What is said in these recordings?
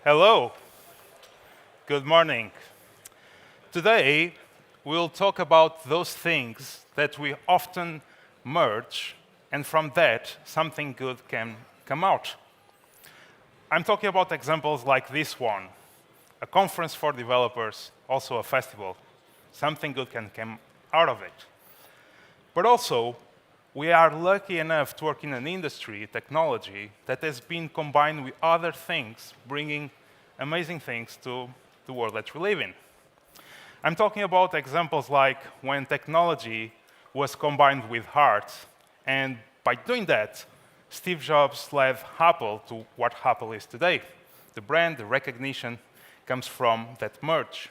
Hello. Good morning. Today, we'll talk about those things that we often merge, and from that, something good can come out. I'm talking about examples like this one, a conference for developers, also a festival. Something good can come out of it. But also, we are lucky enough to work in an industry, technology, that has been combined with other things, bringing amazing things to the world that we live in. I'm talking about examples like when technology was combined with art, and by doing that, Steve Jobs led Apple to what Apple is today. The brand, the recognition, comes from that merge.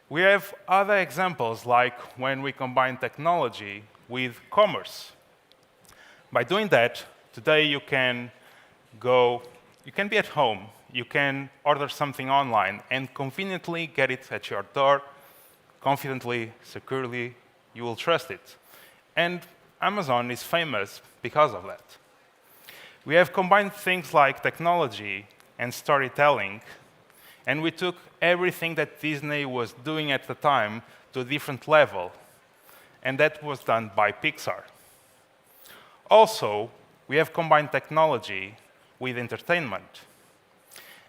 We have other examples like when we combine technology with commerce. By doing that, today you can be at home, you can order something online and conveniently get it at your door, confidently, securely, you will trust it. And Amazon is famous because of that. We have combined things like technology and storytelling, and we took everything that Disney was doing at the time to a different level. And that was done by Pixar. Also, we have combined technology with entertainment.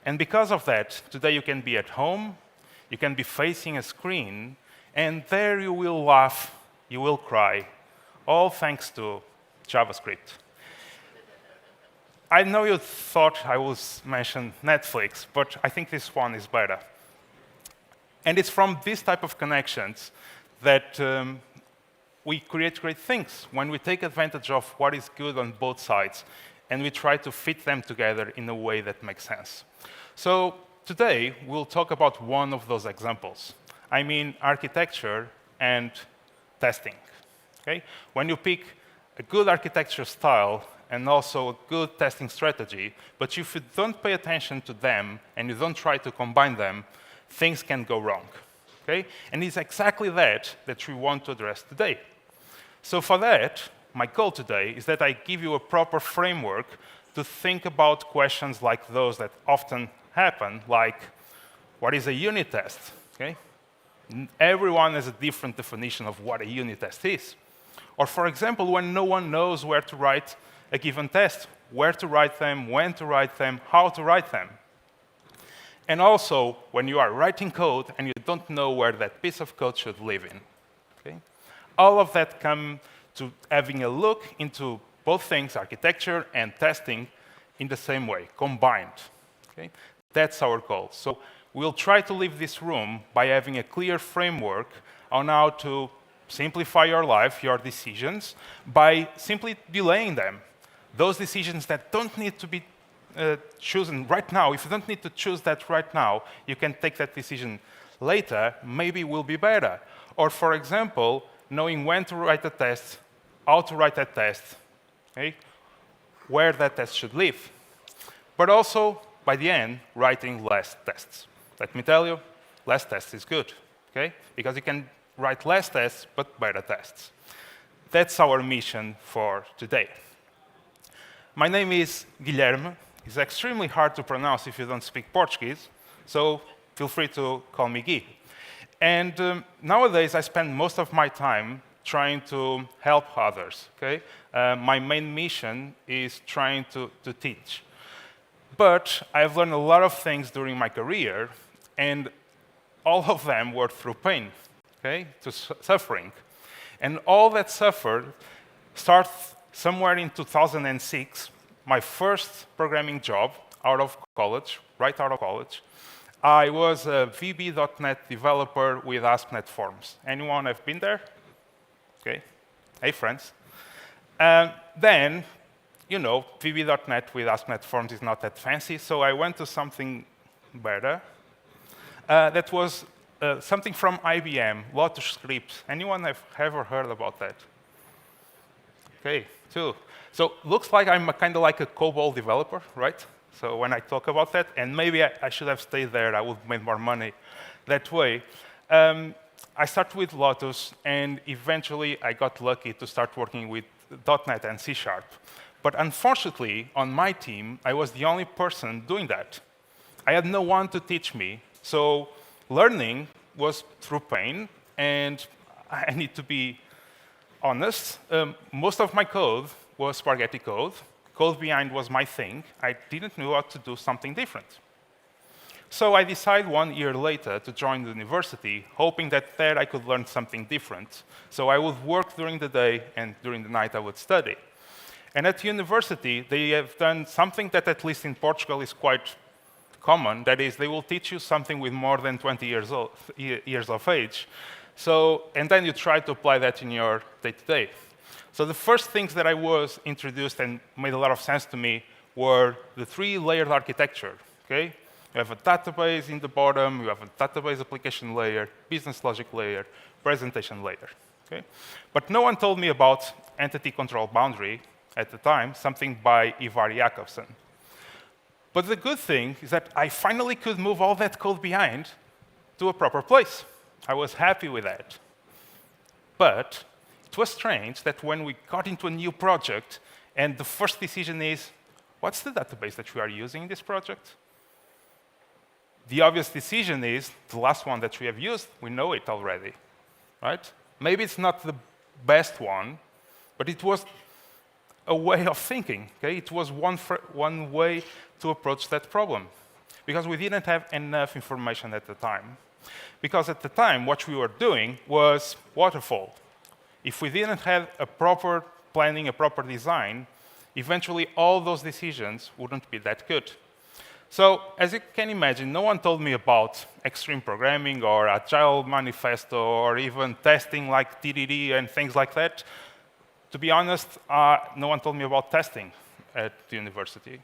And because of that, today you can be at home, you can be facing a screen, and there you will laugh, you will cry, all thanks to JavaScript. I know you thought I would mention Netflix, but I think this one is better. And it's from this type of connections that we create great things, when we take advantage of what is good on both sides, and we try to fit them together in a way that makes sense. So today, we'll talk about one of those examples. I mean architecture and testing. Okay? When you pick a good architecture style and also a good testing strategy, but if you don't pay attention to them and you don't try to combine them, things can go wrong. Okay? And it's exactly that we want to address today. So for that, my goal today is that I give you a proper framework to think about questions like those that often happen, like, what is a unit test? Okay? Everyone has a different definition of what a unit test is. Or for example, when no one knows where to write a given test, where to write them, when to write them, how to write them. And also, when you are writing code and you don't know where that piece of code should live in. Okay? All of that come to having a look into both things, architecture and testing, in the same way, combined. Okay? That's our goal. So we'll try to leave this room by having a clear framework on how to simplify your life, your decisions, by simply delaying them. Those decisions that don't need to be chosen right now, if you don't need to choose that right now, you can take that decision later, maybe will be better. Or for example, knowing when to write a test, how to write that test, okay? Where that test should live. But also, by the end, writing less tests. Let me tell you, less tests is good, okay? Because you can write less tests, but better tests. That's our mission for today. My name is Guilherme. It's extremely hard to pronounce if you don't speak Portuguese, so feel free to call me Gui. And nowadays, I spend most of my time trying to help others. Okay? My main mission is trying to teach. But I've learned a lot of things during my career, and all of them were through pain, okay? To suffering. And all that suffered started somewhere in 2006, my first programming job out of college, right out of college. I was a VB.NET developer with ASP.NET Forms. Anyone have been there? Okay. Hey, friends. Then, you know, VB.NET with ASP.NET Forms is not that fancy, so I went to something better. That was something from IBM, Lotus Script. Anyone have ever heard about that? Okay, two. So looks like I'm kind of like a COBOL developer, right? So when I talk about that, and maybe I should have stayed there, I would have made more money that way. I started with Lotus, and eventually I got lucky to start working with .NET and C#. But unfortunately, on my team, I was the only person doing that. I had no one to teach me. So learning was through pain, and I need to be honest. Most of my code was spaghetti code. Code behind was my thing. I didn't know how to do something different. So I decided 1 year later to join the university, hoping that there I could learn something different. So I would work during the day, and during the night I would study. And at university, they have done something that, at least in Portugal, is quite common. That is, they will teach you something with more than 20 years of age. So, and then you try to apply that in your day-to-day. So the first things that I was introduced and made a lot of sense to me were the 3-layered architecture. Okay? You have a database in the bottom, you have a database application layer, business logic layer, presentation layer. Okay? But no one told me about entity control boundary at the time, something by Ivar Jakobsen. But the good thing is that I finally could move all that code behind to a proper place. I was happy with that. But it was strange that when we got into a new project, and the first decision is, what's the database that we are using in this project? The obvious decision is the last one that we have used, we know it already, right? Maybe it's not the best one, but it was a way of thinking, okay? It was one way to approach that problem, because we didn't have enough information at the time. Because at the time, what we were doing was waterfall. If we didn't have a proper planning, a proper design, eventually all those decisions wouldn't be that good. So, as you can imagine, no one told me about extreme programming or Agile Manifesto or even testing like TDD and things like that. To be honest, no one told me about testing at the university.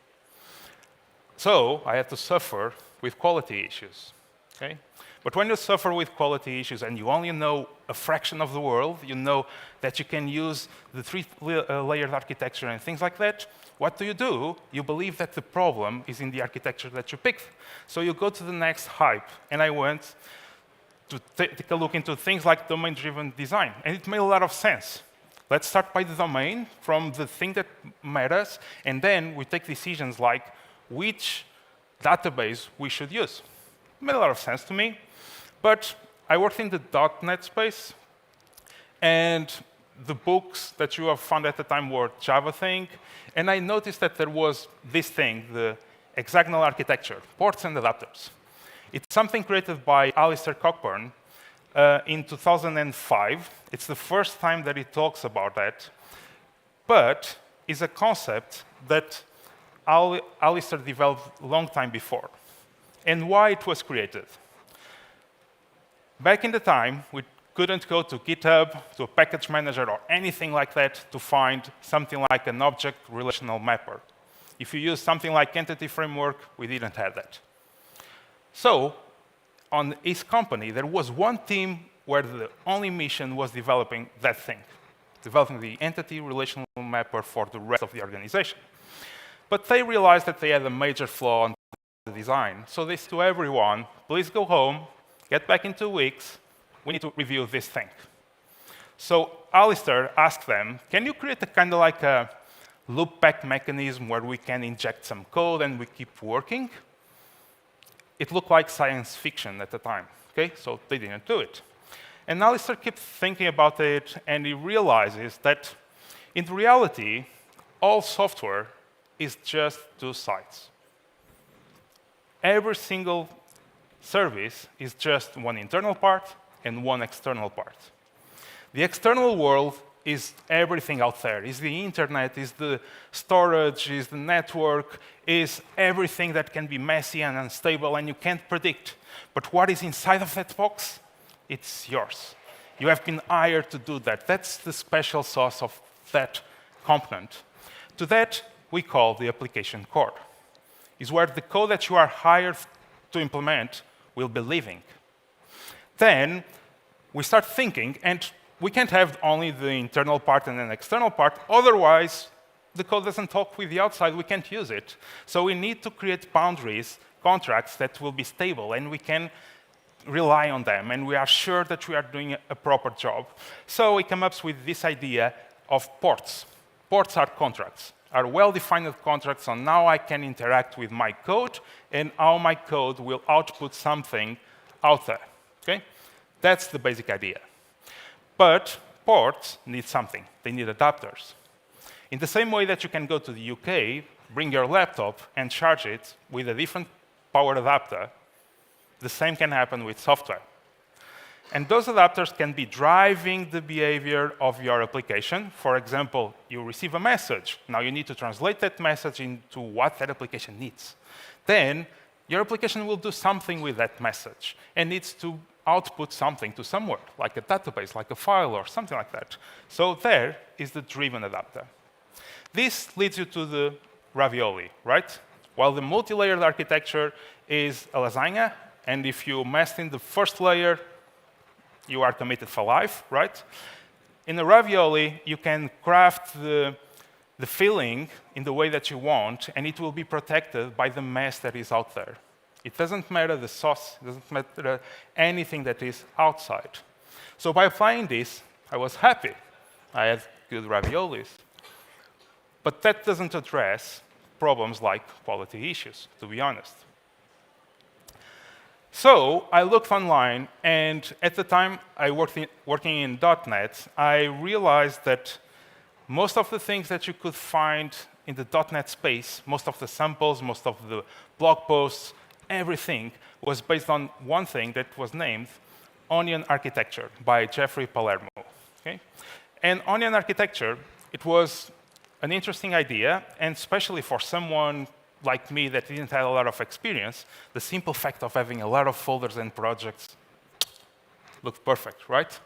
So, I had to suffer with quality issues. Okay? But when you suffer with quality issues and you only know a fraction of the world, you know that you can use the 3-layered architecture and things like that, what do? You believe that the problem is in the architecture that you picked. So you go to the next hype. And I went to take a look into things like domain-driven design. And it made a lot of sense. Let's start by the domain, from the thing that matters, and then we take decisions like which database we should use. It made a lot of sense to me. But I worked in the .NET space, and the books that you have found at the time were Java thing, and I noticed that there was this thing, the hexagonal architecture, ports and adapters. It's something created by Alistair Cockburn in 2005. It's the first time that he talks about that, but it's a concept that Alistair developed a long time before. And why it was created? Back in the time, we couldn't go to GitHub, to a package manager, or anything like that to find something like an object relational mapper. If you use something like Entity Framework, we didn't have that. So, on his company, there was one team where the only mission was developing that thing, developing the entity relational mapper for the rest of the organization. But they realized that they had a major flaw in the design. So they said to everyone, please go home, get back in 2 weeks, we need to review this thing. So Alistair asked them, can you create a kind of like a loop-back mechanism where we can inject some code and we keep working? It looked like science fiction at the time, okay? So they didn't do it. And Alistair kept thinking about it, and he realizes that in reality, all software is just 2 sides. Every single service is just one internal part and one external part. The external world is everything out there. Is the internet, is the storage, is the network, is everything that can be messy and unstable and you can't predict. But what is inside of that box? It's yours. You have been hired to do that. That's the special sauce of that component. To that, we call the application core. It's where the code that you are hired to implement will be living. Then we start thinking, and we can't have only the internal part and an external part, otherwise the code doesn't talk with the outside, we can't use it. So we need to create boundaries, contracts that will be stable, and we can rely on them, and we are sure that we are doing a proper job. So we come up with this idea of ports. Ports are contracts. are well-defined contracts on how I can interact with my code and how my code will output something out there. Okay? That's the basic idea. But ports need something. They need adapters. In the same way that you can go to the UK, bring your laptop, and charge it with a different power adapter, the same can happen with software. And those adapters can be driving the behavior of your application. For example, you receive a message. Now you need to translate that message into what that application needs. Then your application will do something with that message and needs to output something to somewhere, like a database, like a file, or something like that. So there is the driven adapter. This leads you to the ravioli, right? While the multi-layered architecture is a lasagna, and if you mess in the first layer, you are committed for life, right? In a ravioli, you can craft the filling in the way that you want, and it will be protected by the mess that is out there. It doesn't matter the sauce, it doesn't matter anything that is outside. So by applying this, I was happy. I had good raviolis. But that doesn't address problems like quality issues, to be honest. So I looked online, and at the time I working in .NET, I realized that most of the things that you could find in the .NET space, most of the samples, most of the blog posts, everything was based on one thing that was named Onion Architecture by Jeffrey Palermo. Okay? And Onion Architecture, it was an interesting idea, and especially for someone like me that didn't have a lot of experience, the simple fact of having a lot of folders and projects looked perfect, right?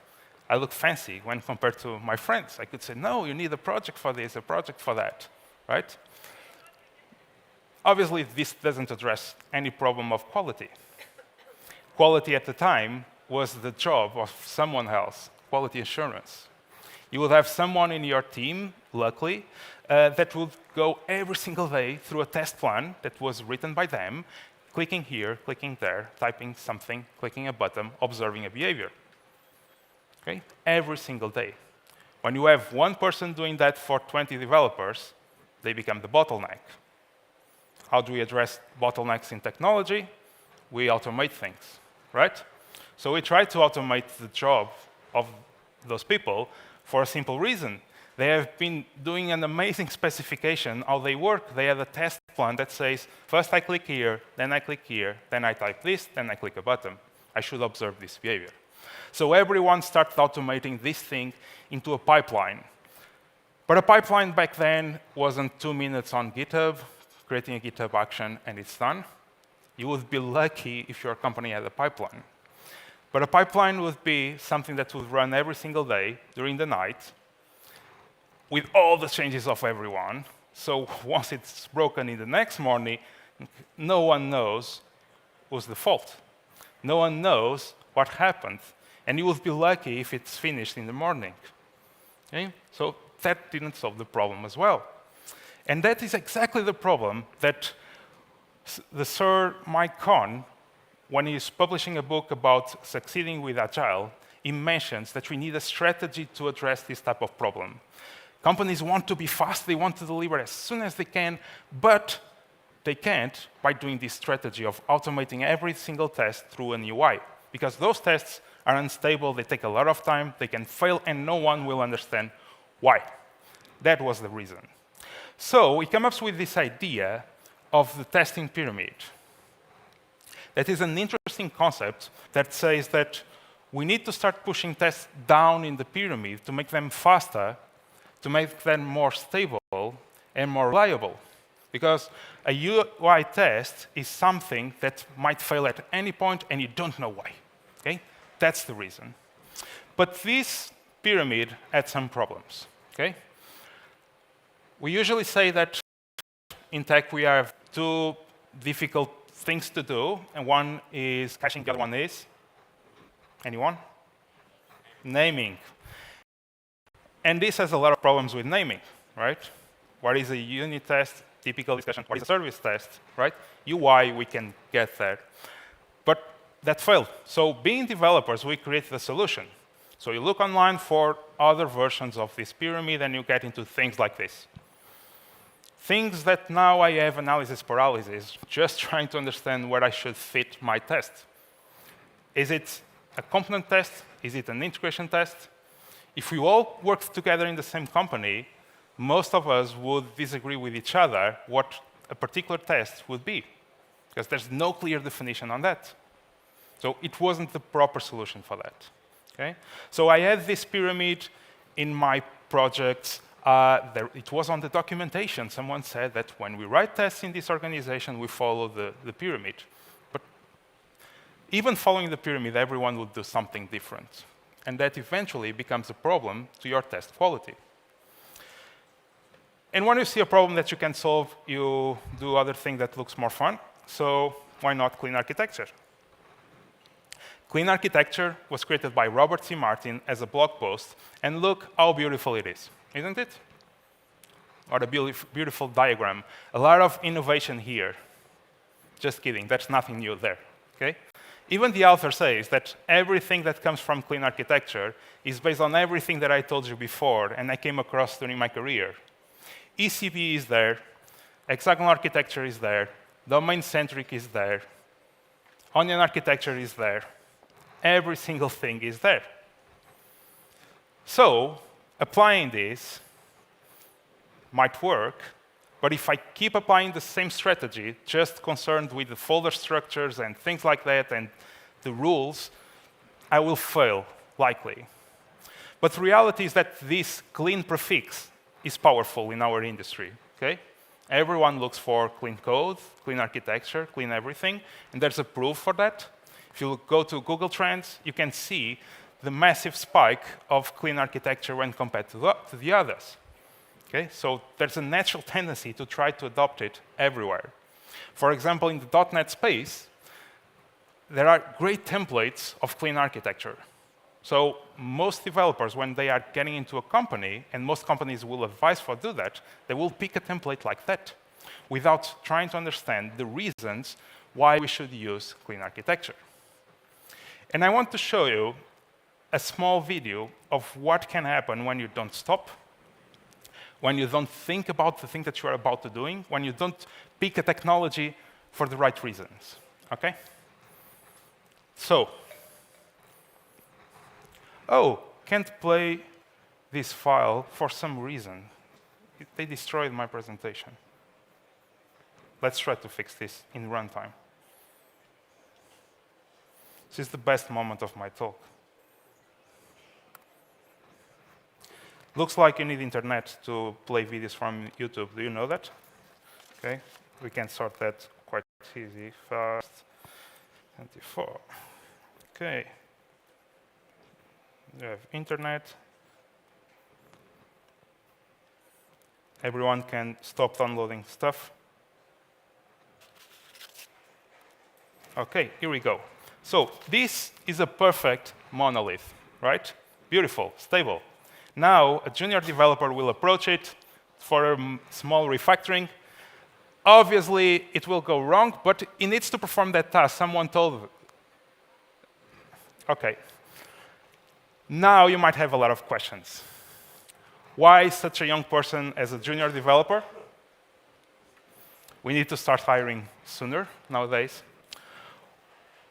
I look fancy when compared to my friends. I could say, no, you need a project for this, a project for that, right? Obviously, this doesn't address any problem of quality. Quality at the time was the job of someone else, quality assurance. You would have someone in your team, luckily, that would go every single day through a test plan that was written by them, clicking here, clicking there, typing something, clicking a button, observing a behavior. Okay? Every single day. When you have one person doing that for 20 developers, they become the bottleneck. How do we address bottlenecks in technology? We automate things, right? So we try to automate the job of those people for a simple reason. They have been doing an amazing specification how they work. They have a test plan that says, first I click here, then I click here, then I type this, then I click a button. I should observe this behavior. So everyone started automating this thing into a pipeline. But a pipeline back then wasn't 2 minutes on GitHub, creating a GitHub action, and it's done. You would be lucky if your company had a pipeline. But a pipeline would be something that would run every single day during the night with all the changes of everyone. So once it's broken in the next morning, no one knows who's the fault. No one knows what happened. And you would be lucky if it's finished in the morning. Okay? So that didn't solve the problem as well. And that is exactly the problem that the Sir Mike Cohn, when he's publishing a book about succeeding with Agile, he mentions that we need a strategy to address this type of problem. Companies want to be fast, they want to deliver as soon as they can, but they can't by doing this strategy of automating every single test through an UI, because those tests are unstable, they take a lot of time, they can fail, and no one will understand why. That was the reason. So we come up with this idea of the testing pyramid. That is an interesting concept that says that we need to start pushing tests down in the pyramid to make them faster, to make them more stable and more reliable. Because a UI test is something that might fail at any point and you don't know why. Okay? That's the reason. But this pyramid had some problems. Okay? We usually say that in tech we have two difficult things to do, and one is caching, the other one is, anyone? Naming. And this has a lot of problems with naming, right? What is a unit test? Typical discussion. What is a service test, right? UI, we can get there. But that failed. So being developers, we created a solution. So you look online for other versions of this pyramid, and you get into things like this. Things that now I have analysis paralysis, just trying to understand where I should fit my test. Is it a component test? Is it an integration test? If we all worked together in the same company, most of us would disagree with each other what a particular test would be, because there's no clear definition on that. So it wasn't the proper solution for that. Okay? So I had this pyramid in my projects. It was on the documentation. Someone said that when we write tests in this organization, we follow the pyramid. But even following the pyramid, everyone would do something different. And that eventually becomes a problem to your test quality. And when you see a problem that you can solve, you do other thing that looks more fun. So why not clean architecture? Clean architecture was created by Robert C. Martin as a blog post. And look how beautiful it is, isn't it? What a beautiful diagram. A lot of innovation here. Just kidding, that's nothing new there. Okay? Even the author says that everything that comes from clean architecture is based on everything that I told you before and I came across during my career. ECB is there, hexagonal architecture is there, domain-centric is there, onion architecture is there. Every single thing is there. So, applying this might work, but if I keep applying the same strategy, just concerned with the folder structures and things like that and the rules, I will fail, likely. But the reality is that this clean prefix is powerful in our industry. Okay? Everyone looks for clean code, clean architecture, clean everything, and there's a proof for that. If you go to Google Trends, you can see the massive spike of clean architecture when compared to the others. Okay? So there's a natural tendency to try to adopt it everywhere. For example, in the .NET space, there are great templates of clean architecture. So most developers, when they are getting into a company, and most companies will advise for do that, they will pick a template like that without trying to understand the reasons why we should use clean architecture. And I want to show you a small video of what can happen when you don't stop, when you don't think about the thing that you are about to doing, when you don't pick a technology for the right reasons. Okay? So, oh, can't play this file for some reason. They destroyed my presentation. Let's try to fix this in runtime. This is the best moment of my talk. Looks like you need internet to play videos from YouTube. Do you know that? Okay, we can sort that quite easy. Fast, 24. Okay. You have internet. Everyone can stop downloading stuff. Okay, here we go. So this is a perfect monolith, right? Beautiful, stable. Now, a junior developer will approach it for a small refactoring. Obviously, it will go wrong, but it needs to perform that task. Someone told it. OK. Now you might have a lot of questions. Why such a young person as a junior developer? We need to start hiring sooner nowadays.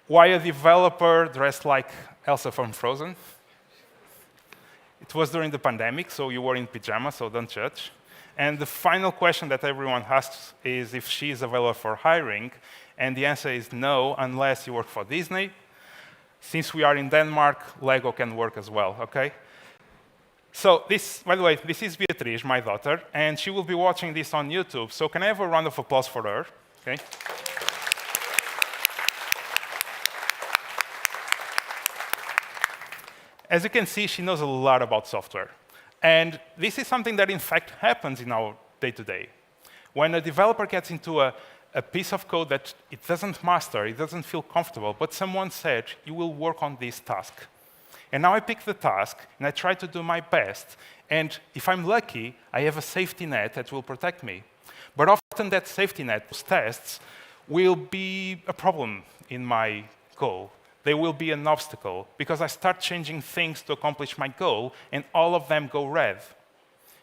Why a developer dressed like Elsa from Frozen? It was during the pandemic, so you were in pajamas, so don't judge. And the final question that everyone asks is if she is available for hiring. And the answer is no, unless you work for Disney. Since we are in Denmark, Lego can work as well, OK? So this, by the way, this is Beatrice, my daughter, and she will be watching this on YouTube. So can I have a round of applause for her? Okay. As you can see, she knows a lot about software. And this is something that, in fact, happens in our day-to-day. When a developer gets into a piece of code that it doesn't master, it doesn't feel comfortable, but someone said, you will work on this task. And now I pick the task, and I try to do my best. And if I'm lucky, I have a safety net that will protect me. But often that safety net, those tests, will be a problem in my goal. They will be an obstacle, because I start changing things to accomplish my goal, and all of them go red.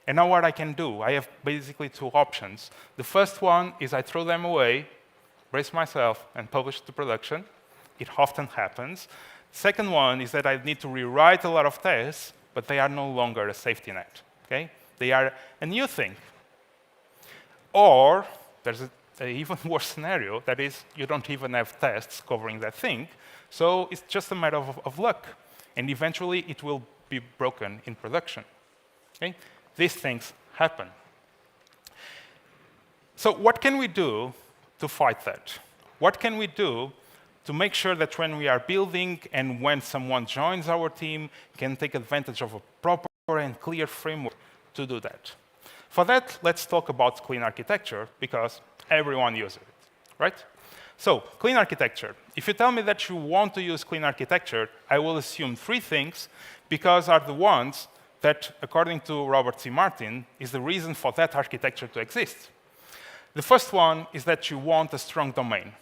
And now what I can do, I have basically two options. The first one is I throw them away, brace myself, and publish to production. It often happens. Second one is that I need to rewrite a lot of tests, but they are no longer a safety net. Okay? They are a new thing. Or there's an even worse scenario, that is, you don't even have tests covering that thing, so it's just a matter of luck. And eventually, it will be broken in production. Okay? These things happen. So what can we do to fight that? What can we do to make sure that when we are building and when someone joins our team, can take advantage of a proper and clear framework to do that? For that, let's talk about clean architecture, because everyone uses it, right? So, clean architecture. If you tell me that you want to use clean architecture, I will assume three things, because are the ones that, according to Robert C. Martin, is the reason for that architecture to exist. The first one is that you want a strong domain.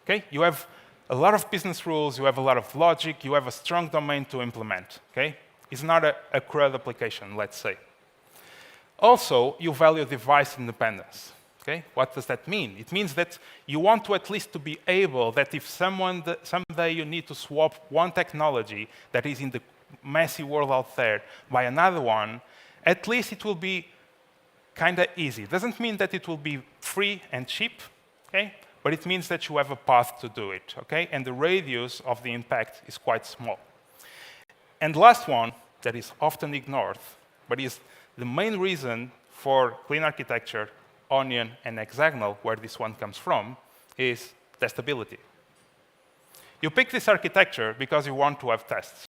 Okay? You have a lot of business rules, you have a lot of logic, you have a strong domain to implement. Okay? It's not a CRUD application, let's say. Also, you value device independence. Okay? What does that mean? It means that you want to at least to be able that if someday you need to swap one technology that is in the messy world out there by another one, at least it will be kind of easy. It doesn't mean that it will be free and cheap, okay? But it means that you have a path to do it, okay? And the radius of the impact is quite small. And the last one that is often ignored, but is the main reason for clean architecture, Onion, and Hexagonal, where this one comes from, is testability. You pick this architecture because you want to have tests.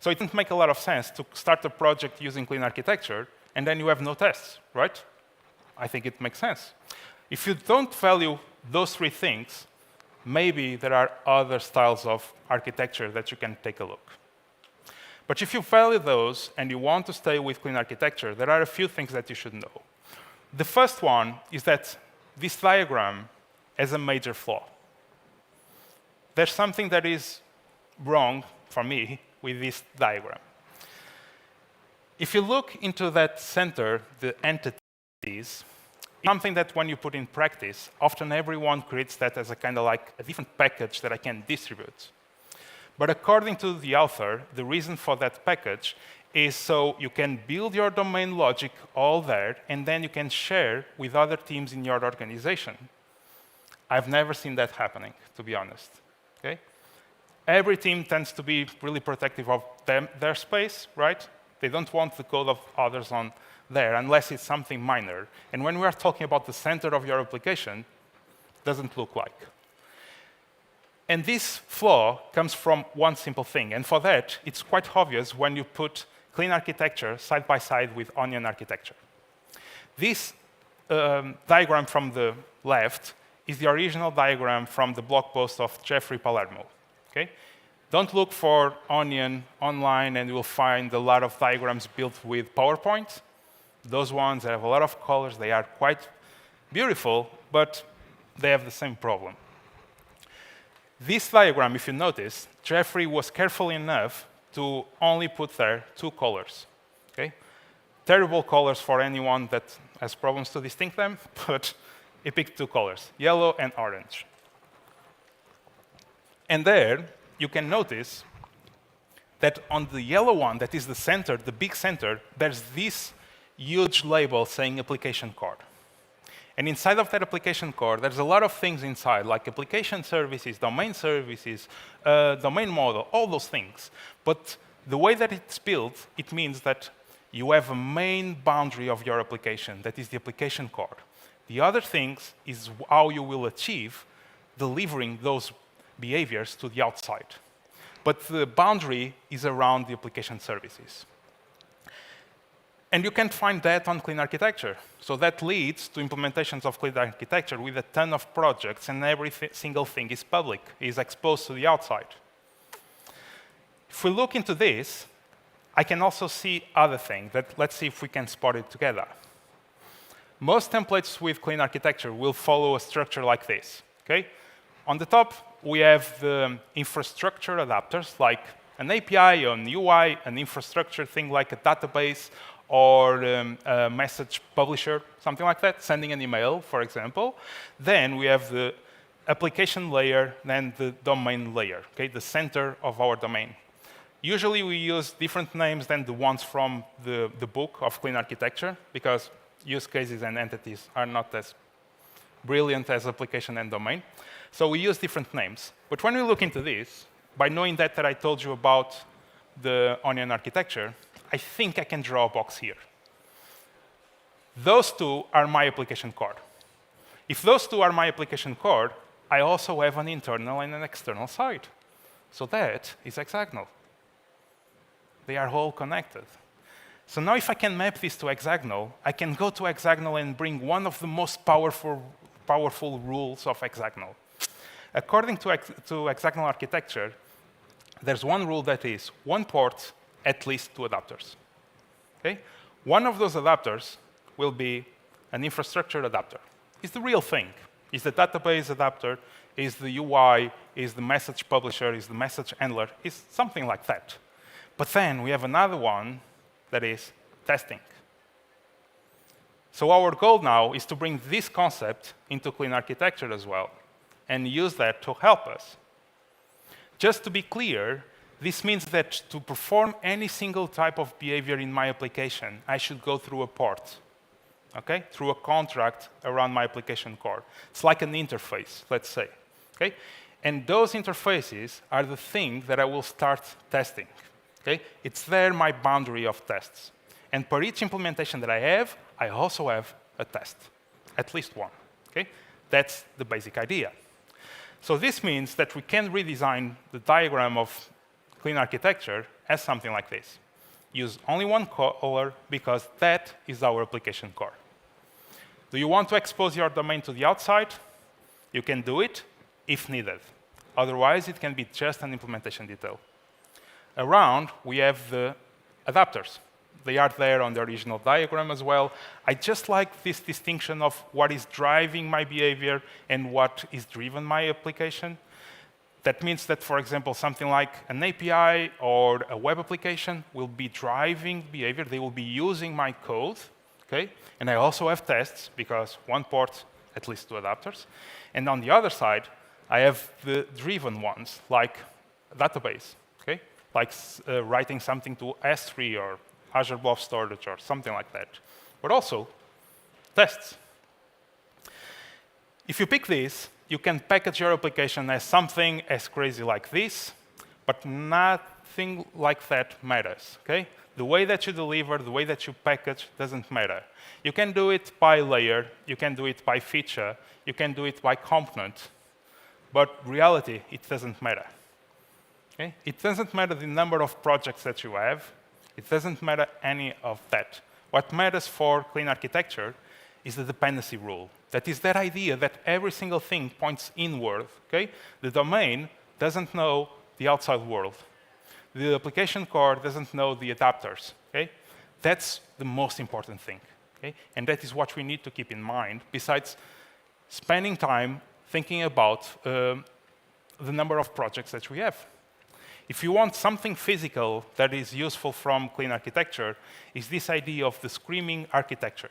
So it doesn't make a lot of sense to start a project using clean architecture, and then you have no tests, right? I think it makes sense. If you don't value those three things, maybe there are other styles of architecture that you can take a look. But if you value those and you want to stay with clean architecture, there are a few things that you should know. The first one is that this diagram has a major flaw. There's something that is wrong, for me, with this diagram. If you look into that center, the entities, something that when you put in practice, often everyone creates that as a kind of like a different package that I can distribute. But according to the author, the reason for that package is so you can build your domain logic all there, and then you can share with other teams in your organization. I've never seen that happening, to be honest. Okay? Every team tends to be really protective of their space, right? They don't want the code of others on there unless it's something minor. And when we are talking about the center of your application, it doesn't look like. And this flaw comes from one simple thing. And for that, it's quite obvious when you put clean architecture side by side with Onion architecture. This diagram from the left is the original diagram from the blog post of Jeffrey Palermo. Okay? Don't look for Onion online, and you will find a lot of diagrams built with PowerPoint. Those ones have a lot of colors. They are quite beautiful, but they have the same problem. This diagram, if you notice, Jeffrey was careful enough to only put there two colors. Okay? Terrible colors for anyone that has problems to distinct them, but he picked two colors, yellow and orange. And there, you can notice that on the yellow one, that is the center, the big center, there's this huge label saying application core. And inside of that application core, there's a lot of things inside, like application services, domain model, all those things. But the way that it's built, it means that you have a main boundary of your application, that is the application core. The other things is how you will achieve delivering those behaviors to the outside. But the boundary is around the application services. And you can find that on clean architecture. So that leads to implementations of clean architecture with a ton of projects, and every single thing is public, is exposed to the outside. If we look into this, I can also see other things. Let's see if we can spot it together. Most templates with clean architecture will follow a structure like this. Okay? On the top, we have the infrastructure adapters, like an API, an UI, an infrastructure thing like a database, or a message publisher, something like that, sending an email, for example. Then we have the application layer, then the domain layer, okay, the center of our domain. Usually we use different names than the ones from the book of clean architecture, because use cases and entities are not as brilliant as application and domain. So we use different names. But when we look into this, by knowing that I told you about the onion architecture, I think I can draw a box here. Those two are my application core. If those two are my application core, I also have an internal and an external side. So that is hexagonal. They are all connected. So now if I can map this to hexagonal, I can go to hexagonal and bring one of the most powerful rules of hexagonal. According to hexagonal architecture, there's one rule that is one port, at least two adapters. Okay? One of those adapters will be an infrastructure adapter. It's the real thing. It's the database adapter, is the UI, is the message publisher, is the message handler, is something like that. But then we have another one that is testing. So our goal now is to bring this concept into clean architecture as well, and use that to help us. Just to be clear, this means that to perform any single type of behavior in my application, I should go through a port, okay? Through a contract around my application core. It's like an interface, let's say, okay? And those interfaces are the thing that I will start testing, okay? It's there, my boundary of tests. And for each implementation that I also have a test, at least one, okay? That's the basic idea. So this means that we can redesign the diagram of clean architecture as something like this. Use only one color because that is our application core. Do you want to expose your domain to the outside? You can do it if needed. Otherwise, it can be just an implementation detail. Around, we have the adapters. They are there on the original diagram as well. I just like this distinction of what is driving my behavior and what is driven my application. That means that, for example, something like an API or a web application will be driving behavior. They will be using my code, okay? And I also have tests, because one port, at least two adapters. And on the other side, I have the driven ones, like database, okay? Like writing something to S3 or Azure Blob Storage or something like that. But also, tests. If you pick this, you can package your application as something as crazy like this, but nothing like that matters, okay? The way that you deliver, the way that you package doesn't matter. You can do it by layer, you can do it by feature, you can do it by component, but reality, it doesn't matter. Okay? It doesn't matter the number of projects that you have, it doesn't matter any of that. What matters for clean architecture is the dependency rule. That is that idea that every single thing points inward, okay? The domain doesn't know the outside world. The application core doesn't know the adapters, okay? That's the most important thing, okay? And that is what we need to keep in mind, besides spending time thinking about the number of projects that we have. If you want something physical that is useful from clean architecture, is this idea of the screaming architecture.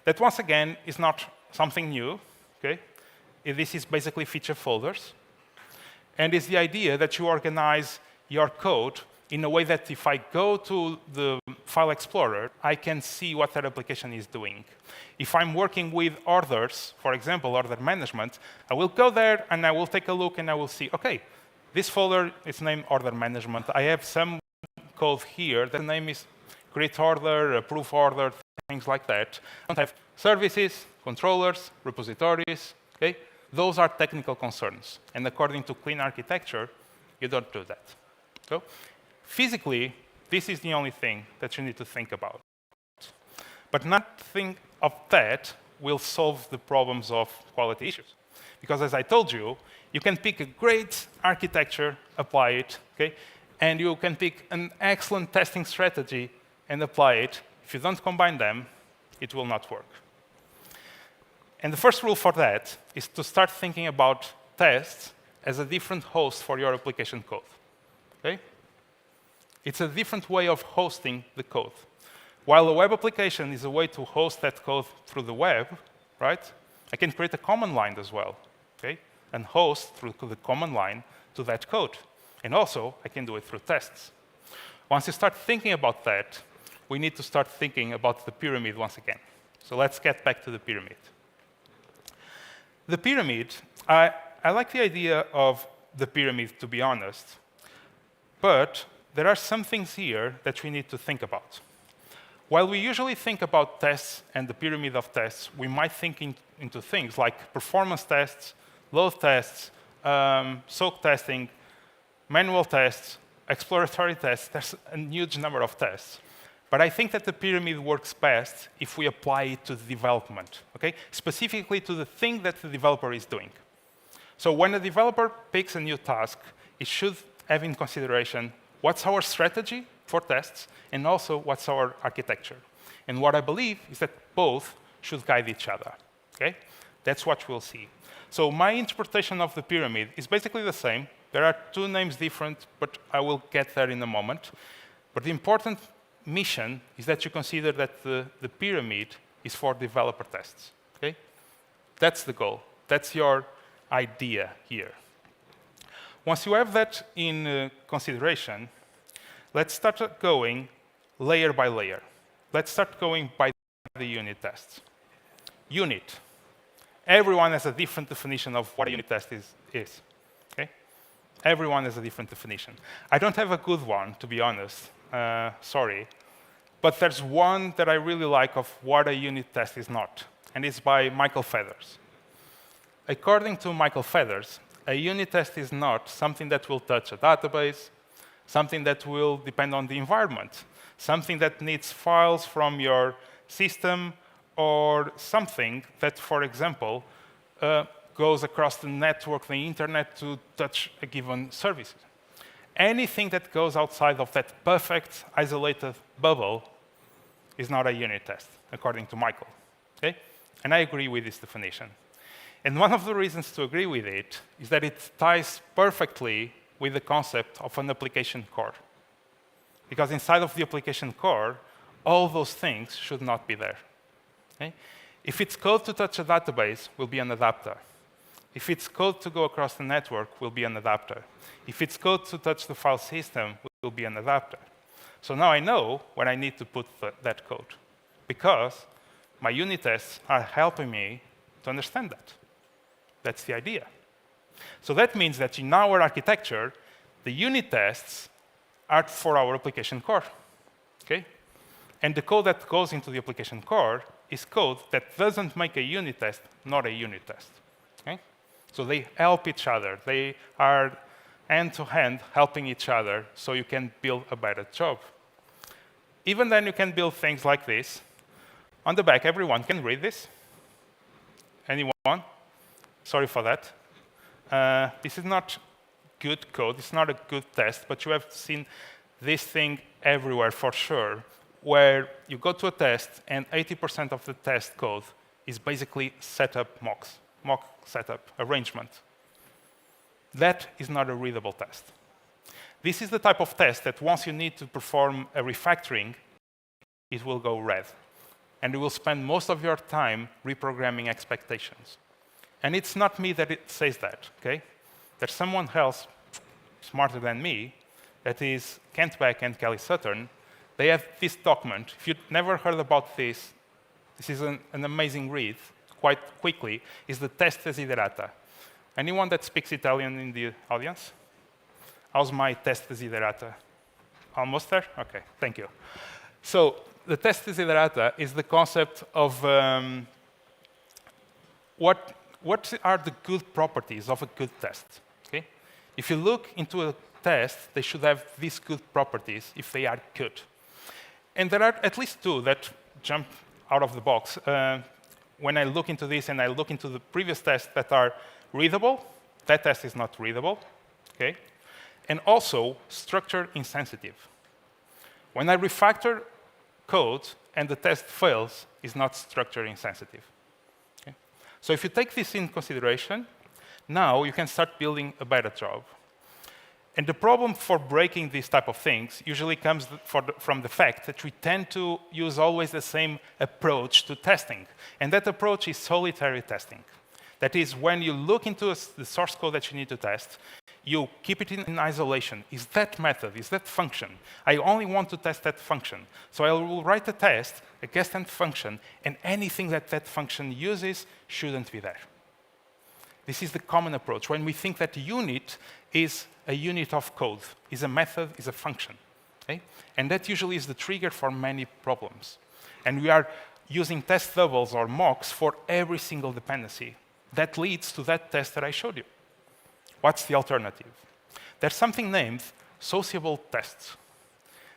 That, once again, is not something new, okay? This is basically feature folders. And it's the idea that you organize your code in a way that if I go to the file explorer, I can see what that application is doing. If I'm working with orders, for example, order management, I will go there and I will take a look and I will see, okay, this folder is named order management. I have some code here. The name is create order, approve order, things like that. I don't have services, controllers, repositories, okay? Those are technical concerns. And according to clean architecture, you don't do that. So physically, this is the only thing that you need to think about. But nothing of that will solve the problems of quality issues. Because as I told you, you can pick a great architecture, apply it, okay? And you can pick an excellent testing strategy and apply it. If you don't combine them, it will not work. And the first rule for that is to start thinking about tests as a different host for your application code, okay? It's a different way of hosting the code. While a web application is a way to host that code through the web, right? I can create a command line as well, okay? And host through the command line to that code. And also, I can do it through tests. Once you start thinking about that, we need to start thinking about the pyramid once again. So let's get back to the pyramid. The pyramid, I like the idea of the pyramid, to be honest. But there are some things here that we need to think about. While we usually think about tests and the pyramid of tests, we might think into things like performance tests, load tests, soak testing, manual tests, exploratory tests. There's a huge number of tests. But I think that the pyramid works best if we apply it to the development, okay? Specifically to the thing that the developer is doing. So when a developer picks a new task, it should have in consideration what's our strategy for tests and also what's our architecture. And what I believe is that both should guide each other, okay? That's what we'll see. So my interpretation of the pyramid is basically the same. There are two names different, but I will get there in a moment. But the important mission is that you consider that the pyramid is for developer tests, okay? That's the goal. That's your idea here. Once you have that in consideration, let's start going layer by layer. Let's start going by the unit tests. Unit. Everyone has a different definition of what a unit test is. Okay? Everyone has a different definition. I don't have a good one, to be honest. Sorry. But there's one that I really like of what a unit test is not, and it's by Michael Feathers. According to Michael Feathers, a unit test is not something that will touch a database, something that will depend on the environment, something that needs files from your system, or something that, for example, goes across the network, the internet, to touch a given service. Anything that goes outside of that perfect, isolated bubble is not a unit test, according to Michael. Okay? And I agree with this definition. And one of the reasons to agree with it is that it ties perfectly with the concept of an application core. Because inside of the application core, all those things should not be there. Okay? If it's code to touch a database, will be an adapter. If it's code to go across the network, will be an adapter. If it's code to touch the file system, will be an adapter. So now I know where I need to put that code, because my unit tests are helping me to understand that. That's the idea. So that means that in our architecture, the unit tests are for our application core. Okay? And the code that goes into the application core is code that doesn't make a unit test not a unit test. Okay? So they help each other. They are hand-to-hand helping each other so you can build a better job. Even then, you can build things like this. On the back, everyone can read this. Anyone? Sorry for that. This is not good code. It's not a good test, but you have seen this thing everywhere for sure, where you go to a test and 80% of the test code is basically setup mocks, mock setup arrangement. That is not a readable test. This is the type of test that once you need to perform a refactoring, it will go red. And you will spend most of your time reprogramming expectations. And it's not me that it says that, okay? There's someone else smarter than me, that is Kent Beck and Kelly Sutton. They have this document. If you've never heard about this, this is an amazing read, quite quickly, is the test desiderata. Anyone that speaks Italian in the audience? How's my test desiderata? Almost there? OK, thank you. So the test desiderata is the concept of what are the good properties of a good test. Okay? If you look into a test, they should have these good properties if they are good. And there are at least two that jump out of the box. When I look into this and I look into the previous tests that are readable, that test is not readable. Okay? And also structure insensitive. When I refactor code and the test fails, it's not structure insensitive. Okay? So if you take this in consideration, now you can start building a better job. And the problem for breaking these type of things usually comes from the fact that we tend to use always the same approach to testing. And that approach is solitary testing. That is, when you look into the source code that you need to test, you keep it in isolation. Is that method, is that function? I only want to test that function. So I will write a test against that function, and anything that that function uses shouldn't be there. This is the common approach. When we think that a unit is a unit of code, is a method, is a function. Okay? And that usually is the trigger for many problems. And we are using test doubles or mocks for every single dependency. That leads to that test that I showed you. What's the alternative? There's something named sociable tests.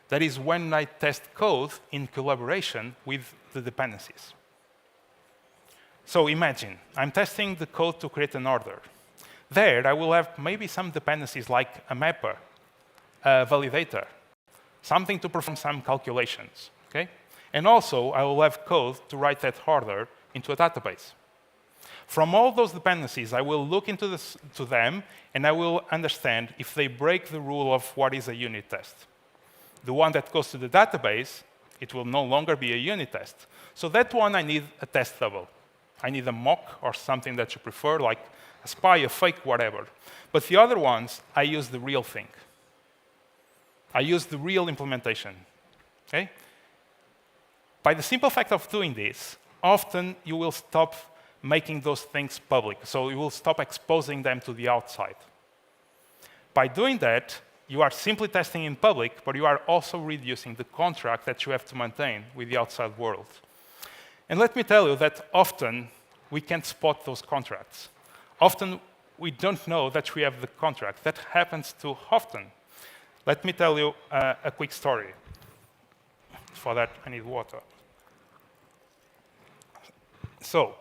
That is when I test code in collaboration with the dependencies. So imagine, I'm testing the code to create an order. There, I will have maybe some dependencies like a mapper, a validator, something to perform some calculations. Okay? And also, I will have code to write that order into a database. From all those dependencies, I will look into them, and I will understand if they break the rule of what is a unit test. The one that goes to the database, it will no longer be a unit test. So that one, I need a test double. I need a mock or something that you prefer, like a spy, a fake, whatever. But the other ones, I use the real thing. I use the real implementation. Okay? By the simple fact of doing this, often you will stop making those things public. So you will stop exposing them to the outside. By doing that, you are simply testing in public, but you are also reducing the contract that you have to maintain with the outside world. And let me tell you that often we can't spot those contracts. Often we don't know that we have the contract. That happens too often. Let me tell you a quick story. For that, I need water. So,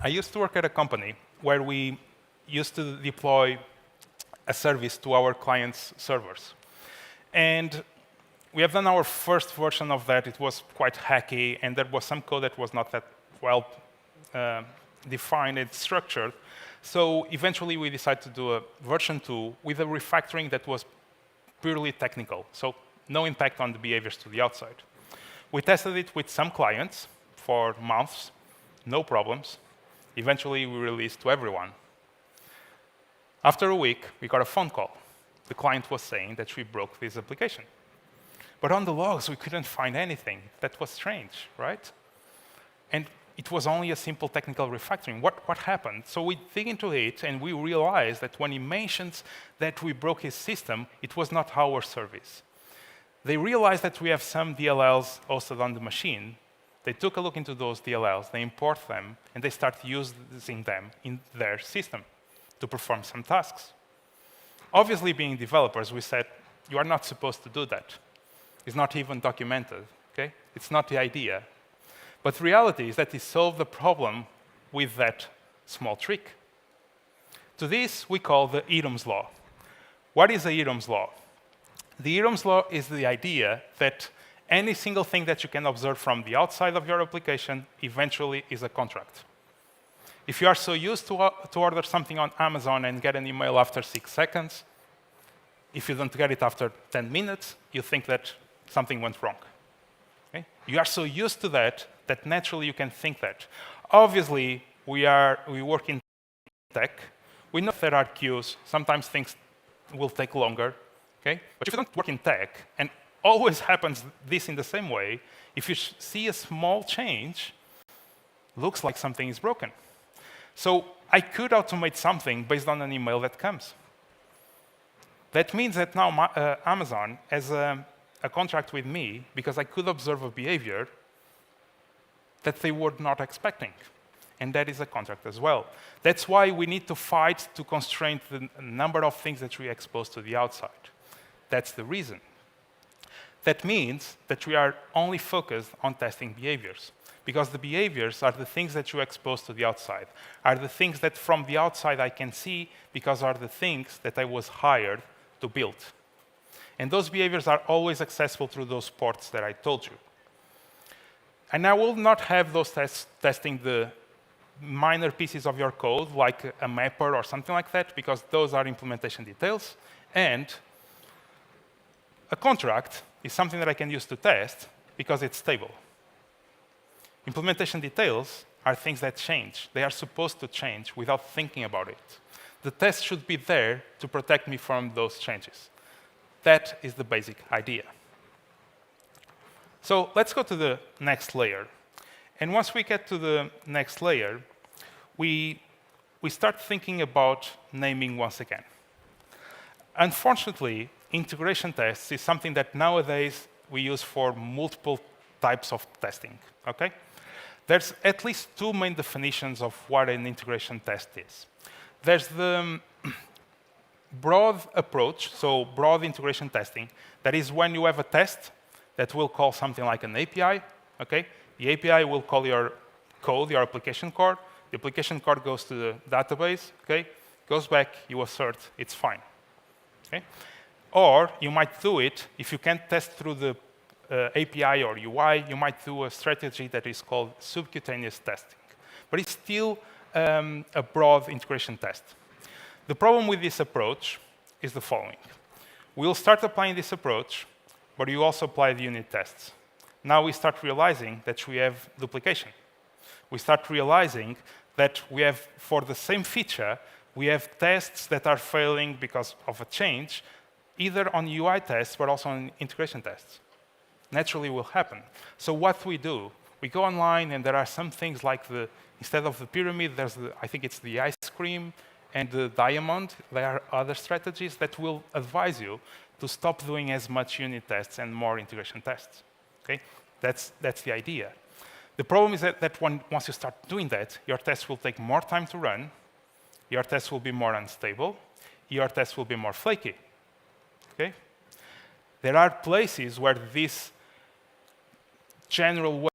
I used to work at a company where we used to deploy a service to our clients' servers. And we have done our first version of that. It was quite hacky, and there was some code that was not that well defined and structured. So eventually, we decided to do a version 2 with a refactoring that was purely technical, so no impact on the behaviors to the outside. We tested it with some clients for months, no problems. Eventually, we released to everyone. After a week, we got a phone call. The client was saying that we broke this application. But on the logs, we couldn't find anything. That was strange, right? And it was only a simple technical refactoring. What happened? So we dig into it, and we realized that when he mentions that we broke his system, it was not our service. They realized that we have some DLLs hosted on the machine. They took a look into those DLLs, they import them, and they start using them in their system to perform some tasks. Obviously, being developers, we said, you are not supposed to do that. It's not even documented, okay? It's not the idea. But the reality is that he solved the problem with that small trick. To this, we call the Hyrum's law. What is the Hyrum's law? The Hyrum's law is the idea that any single thing that you can observe from the outside of your application eventually is a contract. If you are so used to order something on Amazon and get an email after 6 seconds, if you don't get it after 10 minutes, you think that something went wrong. Okay? You are so used to that that naturally you can think that. Obviously, we work in tech. We know there are queues. Sometimes things will take longer. Okay? But if you don't work in tech, and always happens this in the same way, if you see a small change, looks like something is broken. So I could automate something based on an email that comes. That means that now Amazon has a contract with me because I could observe a behavior that they were not expecting. And that is a contract as well. That's why we need to fight to constrain the number of things that we expose to the outside. That's the reason. That means that we are only focused on testing behaviors, because the behaviors are the things that you expose to the outside, are the things that from the outside I can see, because are the things that I was hired to build. And those behaviors are always accessible through those ports that I told you. And I will not have those tests testing the minor pieces of your code, like a mapper or something like that, because those are implementation details, And a contract is something that I can use to test because it's stable. Implementation details are things that change. They are supposed to change without thinking about it. The test should be there to protect me from those changes. That is the basic idea. So let's go to the next layer. And once we get to the next layer, we start thinking about naming once again. Unfortunately, integration tests is something that nowadays we use for multiple types of testing. Okay? There's at least two main definitions of what an integration test is. There's the broad approach, so broad integration testing. That is when you have a test that will call something like an API. Okay? The API will call your code, your application core. The application core goes to the database. Okay? Goes back, you assert, it's fine. Okay? Or you might do it, if you can't test through the API or UI, you might do a strategy that is called subcutaneous testing. But it's still a broad integration test. The problem with this approach is the following. We'll start applying this approach, but you also apply the unit tests. Now we start realizing that we have duplication. We start realizing that we have, for the same feature, we have tests that are failing because of a change, either on UI tests, but also on integration tests. Naturally will happen. So what we do, we go online, and there are some things like instead of the pyramid, there's I think it's the ice cream and the diamond. There are other strategies that will advise you to stop doing as much unit tests and more integration tests. Okay? That's the idea. The problem is that once you start doing that, your tests will take more time to run, your tests will be more unstable, your tests will be more flaky. Okay? There are places where this general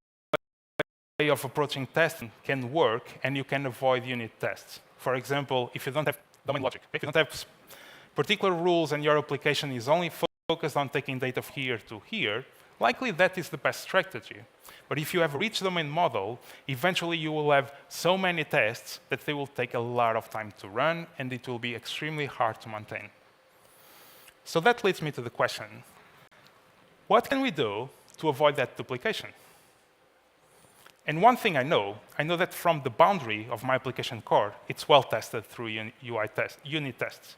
way of approaching testing can work, and you can avoid unit tests. For example, if you don't have domain logic, if you don't have particular rules and your application is only focused on taking data from here to here, likely that is the best strategy. But if you have a rich domain model, eventually you will have so many tests that they will take a lot of time to run, and it will be extremely hard to maintain. So that leads me to the question, what can we do to avoid that duplication? And one thing I know that from the boundary of my application core, it's well tested through unit tests.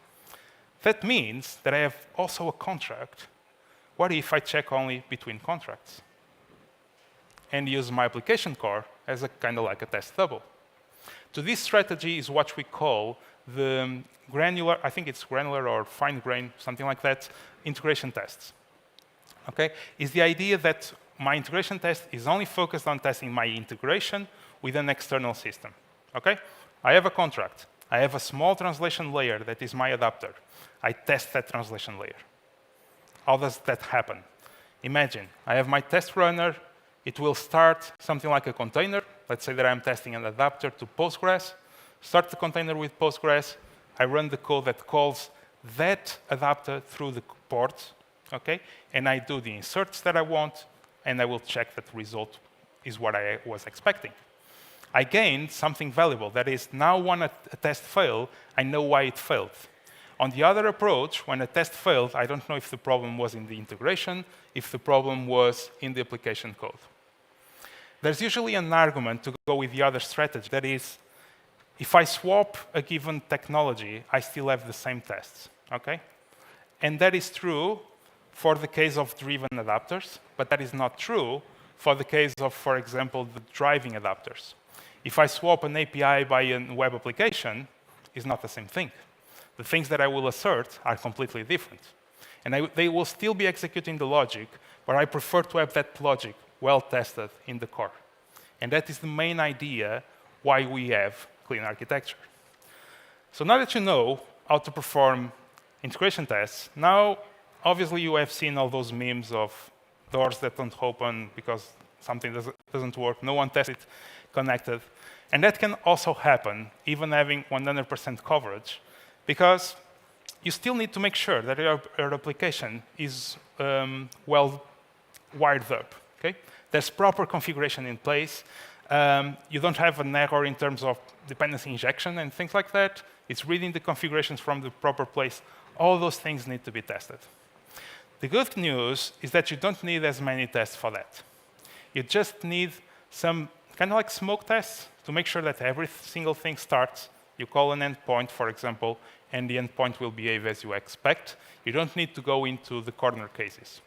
That means that I have also a contract. What if I check only between contracts and use my application core as a kind of like a test double? To this strategy is what we call the granular, I think it's granular or fine-grained, something like that, integration tests. Okay? Is the idea that my integration test is only focused on testing my integration with an external system. Okay? I have a contract. I have a small translation layer that is my adapter. I test that translation layer. How does that happen? Imagine, I have my test runner. It will start something like a container. Let's say that I'm testing an adapter to Postgres. Start the container with Postgres. I run the code that calls that adapter through the port. Okay? And I do the inserts that I want, and I will check that the result is what I was expecting. I gained something valuable. That is, now when a test failed, I know why it failed. On the other approach, when a test failed, I don't know if the problem was in the integration, if the problem was in the application code. There's usually an argument to go with the other strategy. That is, if I swap a given technology, I still have the same tests. Okay? And that is true for the case of driven adapters, but that is not true for the case of, for example, the driving adapters. If I swap an API by a web application, it's not the same thing. The things that I will assert are completely different. And they will still be executing the logic, but I prefer to have that logic well tested in the core. And that is the main idea why we have clean architecture. So now that you know how to perform integration tests, now obviously you have seen all those memes of doors that don't open because something doesn't work, no one tests it connected. And that can also happen, even having 100% coverage, because you still need to make sure that your application is well wired up. Okay? There's proper configuration in place. You don't have an error in terms of dependency injection and things like that. It's reading the configurations from the proper place all those things need to be tested. The good news is that you don't need as many tests for that. You just need some kind of like smoke tests to make sure that every single thing starts. You call an endpoint, for example, and the endpoint will behave as you expect. You don't need to go into the corner cases.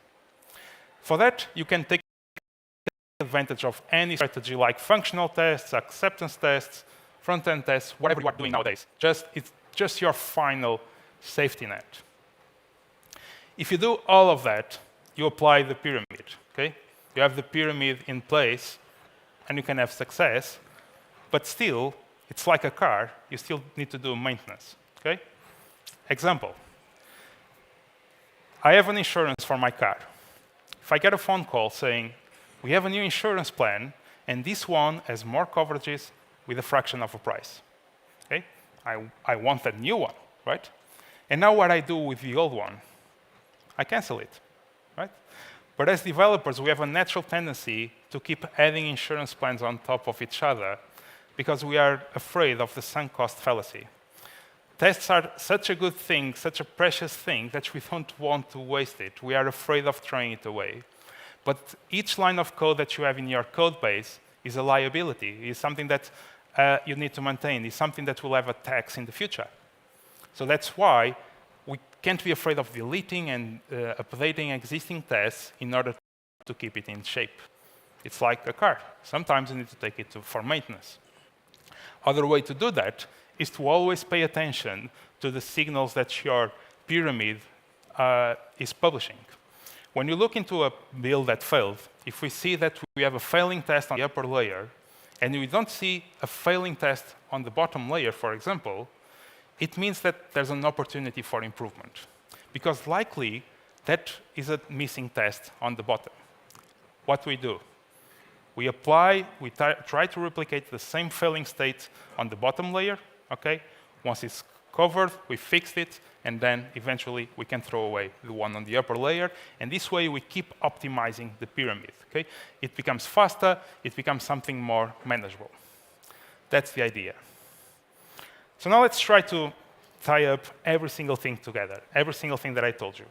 For that, you can take advantage of any strategy like functional tests, acceptance tests, front-end tests, whatever you are doing nowadays. It's just your final safety net. If you do all of that, you apply the pyramid, okay? You have the pyramid in place, and you can have success, but still, it's like a car. You still need to do maintenance, okay? Example. I have an insurance for my car. If I get a phone call saying, we have a new insurance plan, and this one has more coverages with a fraction of a price, okay? I want that new one, right? And now what I do with the old one? I cancel it, right? But as developers, we have a natural tendency to keep adding insurance plans on top of each other because we are afraid of the sunk cost fallacy. Tests are such a good thing, such a precious thing, that we don't want to waste it. We are afraid of throwing it away. But each line of code that you have in your code base is a liability, is something that you need to maintain, is something that will have a tax in the future. So that's why we can't be afraid of deleting and updating existing tests in order to keep it in shape. It's like a car. Sometimes you need to take it for maintenance. Other way to do that is to always pay attention to the signals that your pyramid is publishing. When you look into a build that failed, if we see that we have a failing test on the upper layer, and we don't see a failing test on the bottom layer, for example, it means that there's an opportunity for improvement. Because likely, that is a missing test on the bottom. What do? We apply, we try to replicate the same failing state on the bottom layer, okay? Once it's covered, we fixed it, and then eventually we can throw away the one on the upper layer. And this way, we keep optimizing the pyramid, okay? It becomes faster, it becomes something more manageable. That's the idea. So now let's try to tie up every single thing together, every single thing that I told you.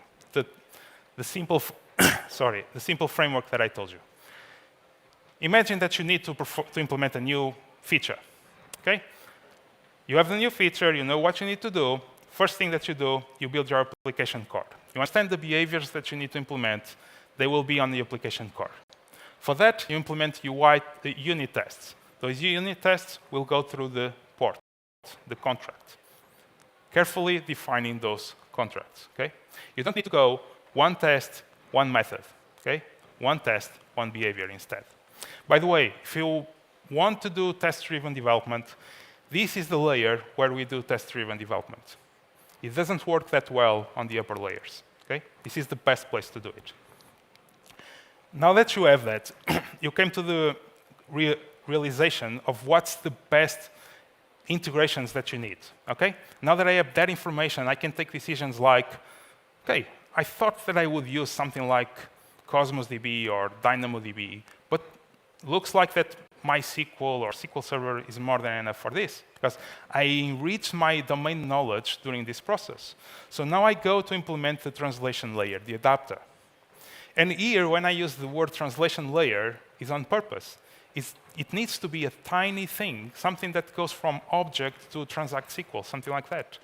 The simple framework that I told you. Imagine that you need to implement a new feature, okay? You have the new feature, you know what you need to do. First thing that you do, you build your application core. You understand the behaviors that you need to implement. They will be on the application core. For that, you implement unit tests. Those unit tests will go through the port, the contract. Carefully defining those contracts, okay? You don't need to go one test, one method, okay? One test, one behavior instead. By the way, if you want to do test-driven development, this is the layer where we do test-driven development. It doesn't work that well on the upper layers, okay? This is the best place to do it. Now that you have that, you came to the realization of what's the best integrations that you need, okay? Now that I have that information, I can take decisions like, okay, I thought that I would use something like Cosmos DB or DynamoDB, but looks like that MySQL or SQL Server is more than enough for this, because I enriched my domain knowledge during this process. So now I go to implement the translation layer, the adapter. And here, when I use the word translation layer, is on purpose. It needs to be a tiny thing, something that goes from object to transact SQL, something like that.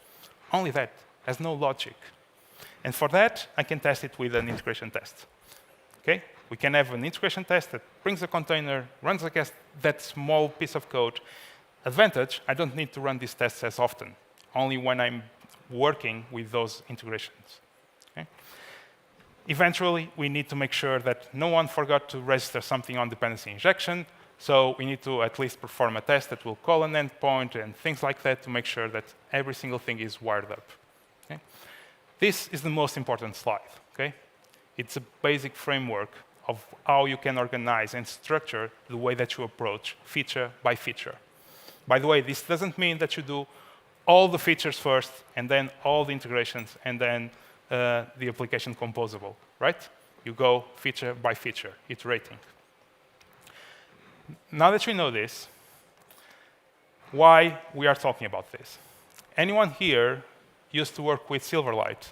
Only that, has no logic. And for that, I can test it with an integration test. Okay? We can have an integration test that brings a container, runs against that small piece of code. Advantage, I don't need to run these tests as often, only when I'm working with those integrations. Okay? Eventually, we need to make sure that no one forgot to register something on dependency injection, so we need to at least perform a test that will call an endpoint and things like that to make sure that every single thing is wired up. Okay? This is the most important slide. Okay? It's a basic framework of how you can organize and structure the way that you approach feature by feature. By the way, this doesn't mean that you do all the features first, and then all the integrations, and then the application composable, right? You go feature by feature, iterating. Now that you know this, why we are talking about this? Anyone here used to work with Silverlight.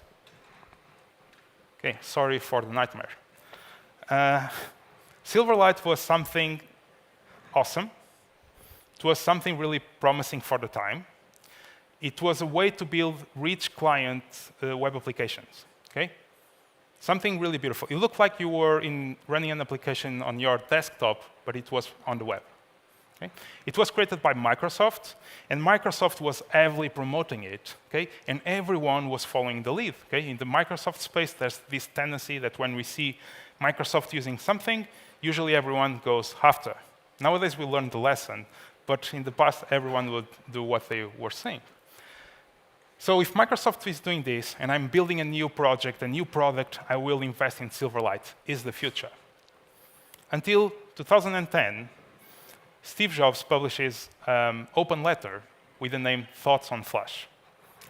Okay, sorry for the nightmare. Silverlight was something awesome. It was something really promising for the time. It was a way to build rich client web applications. Okay? Something really beautiful. It looked like you were running an application on your desktop, but it was on the web. Okay? It was created by Microsoft, and Microsoft was heavily promoting it, okay? And everyone was following the lead. Okay? In the Microsoft space, there's this tendency that when we see Microsoft using something, usually everyone goes after. Nowadays, we learned the lesson, but in the past, everyone would do what they were saying. So if Microsoft is doing this, and I'm building a new project, a new product, I will invest in Silverlight, is the future. Until 2010, Steve Jobs publishes open letter with the name Thoughts on Flash,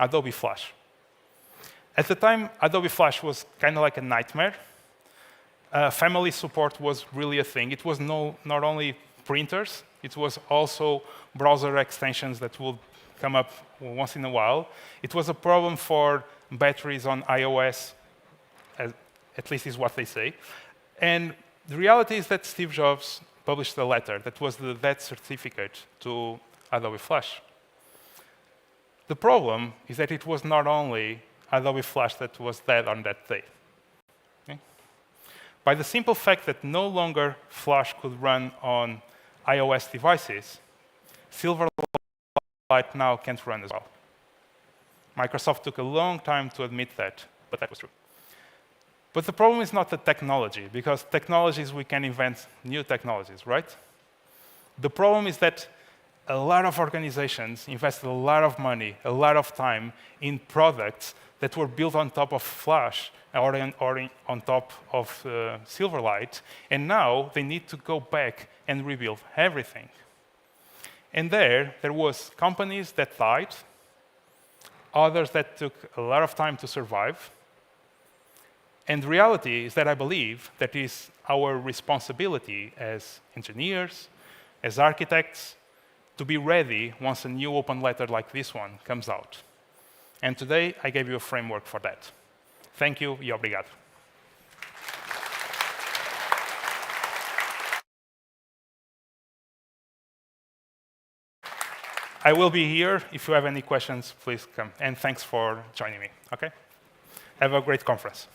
Adobe Flash. At the time, Adobe Flash was kind of like a nightmare. Family support was really a thing. It was not only printers, it was also browser extensions that would come up once in a while. It was a problem for batteries on iOS, at least is what they say. And the reality is that Steve Jobs published a letter that was the death certificate to Adobe Flash. The problem is that it was not only Adobe Flash that was dead on that day. Okay? By the simple fact that no longer Flash could run on iOS devices, Silverlight now can't run as well. Microsoft took a long time to admit that, but that was true. But the problem is not the technology, because technologies, we can invent new technologies, right? The problem is that a lot of organizations invested a lot of money, a lot of time in products that were built on top of Flash or on top of Silverlight, and now they need to go back and rebuild everything. And there was companies that died, others that took a lot of time to survive. And the reality is that I believe that is our responsibility as engineers, as architects, to be ready once a new open letter like this one comes out. And today, I gave you a framework for that. Thank you e obrigado. I will be here. If you have any questions, please come. And thanks for joining me. Okay? Have a great conference.